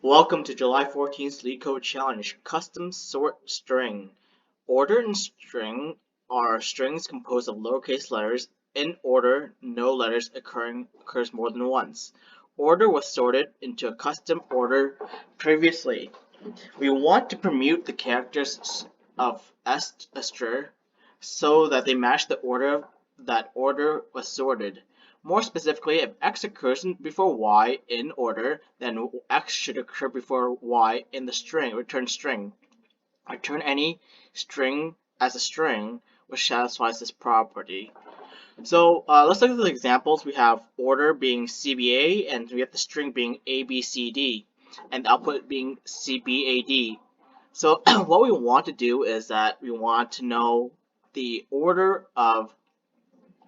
Welcome to July 14th LeetCode Challenge, Custom Sort String. Order and string are strings composed of lowercase letters in order, no letters occurs more than once. Order was sorted into a custom order previously. We want to permute the characters of str so that they match the order that order was sorted. More specifically, if x occurs before y in order, then x should occur before y in the return string. Return any string as a string which satisfies this property. So let's look at the examples. We have order being CBA, and we have the string being ABCD, and the output being CBAD. So what we want to do is that we want to know the order of,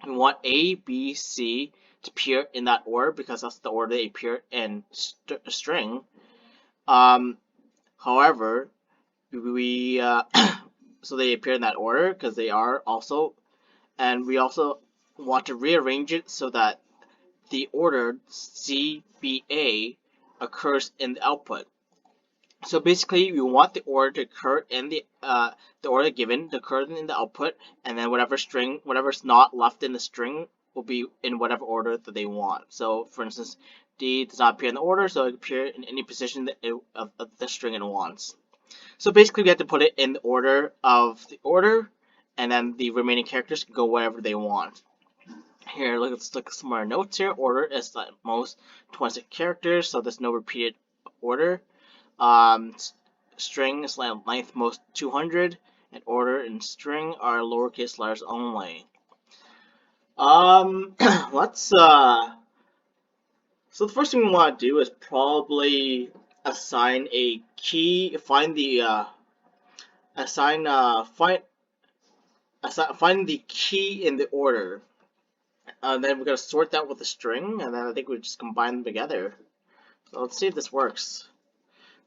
we want A, B, C to appear in that order because that's the order they appear in a string. However, we so they appear in that order because they are also, and we also want to rearrange it so that the order CBA occurs in the output. So basically, we want the order to occur in the order given to occur in the output, and then whatever's not left in the string will be in whatever order that they want. So, for instance, D does not appear in the order, so it can appear in any position of the string it wants. So basically, we have to put it in the order of the order, and then the remaining characters can go wherever they want. Here, let's look at some more notes here. Order is at most 26 characters, so there's no repeated order. String is length most 200, and order and string are lowercase letters only. Let's so the first thing we want to do is probably assign a key, find the find the key in the order. Then we're gonna sort that with a string, and then I think we just combine them together. So let's see if this works.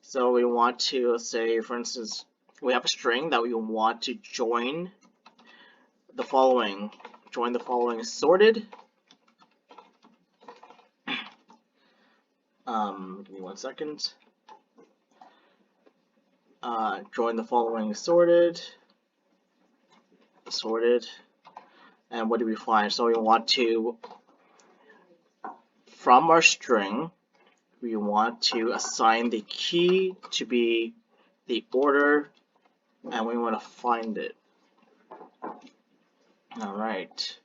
So we want to say, for instance, we have a string that we want to join the following. Join the following sorted. Give me 1 second. Join the following sorted. And what do we find? So we want to, from our string, we want to assign the key to be the order, and we want to find it. Alright,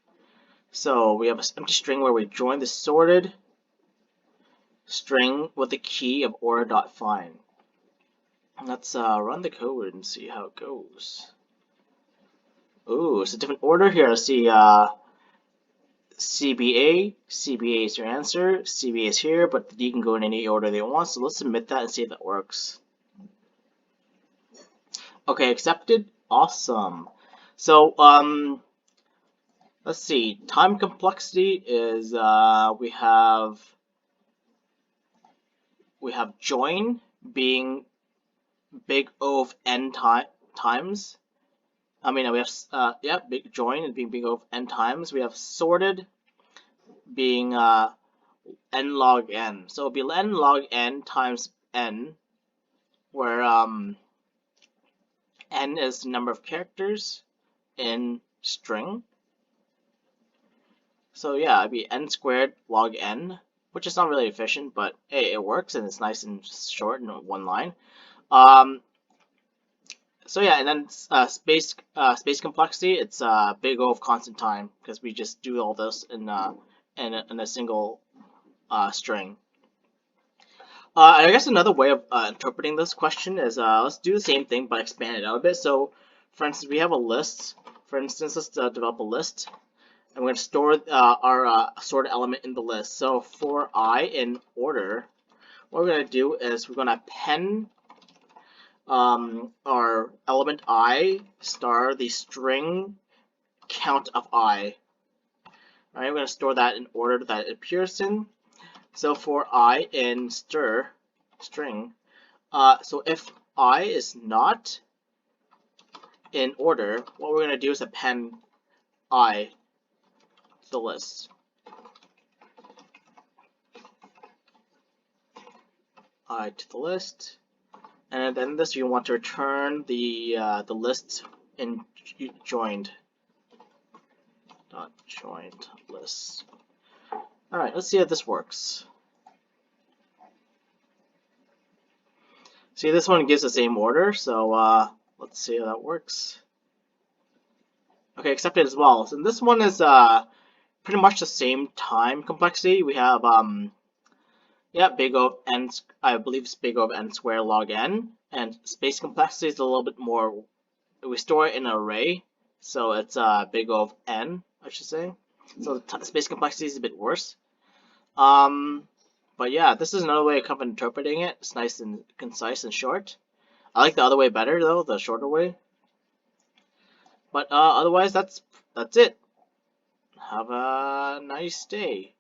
so we have an empty string where we join the sorted string with the key of order.find. Let's run the code and see how it goes. Ooh, it's a different order here. Let's see, CBA is your answer. CBA is here, but the D can go in any order they want. So let's submit that and see if that works. Okay, accepted. Awesome. So let's see. Time complexity is we have join being big O of n times. I mean, we have big join being big O of n times. We have sorted being n log n. So it'll be n log n times n, where n is the number of characters in string. So yeah, it'd be n squared log n, which is not really efficient, but hey, it works and it's nice and short in one line. So yeah, and then space complexity, it's big O of constant time because we just do all this in a single string. I guess another way of interpreting this question is let's do the same thing but expand it out a bit. So, for instance, we have a list. For instance, let's develop a list, and we're going to store our sorted element in the list. So for I in order, what we're going to do is we're going to append our element I star the string count of I. Alright, we're going to store that in order that it appears in. So for I in string, so if I is not in order, what we're going to do is append I to the list. to the list, and then this you want to return the list in joined joined list. All right, let's see if this works. See, this one gives the same order, so let's see how that works. Okay, accepted as well. So this one is pretty much the same time complexity. We have yeah, big O of n, I believe it's big O of n squared log n, and space complexity is a little bit more. We store it in an array, so it's big O of n, I should say. So the space complexity is a bit worse. But yeah, this is another way of kind of interpreting it. It's nice and concise and short. I like the other way better though, the shorter way. But otherwise, that's it. Have a nice day.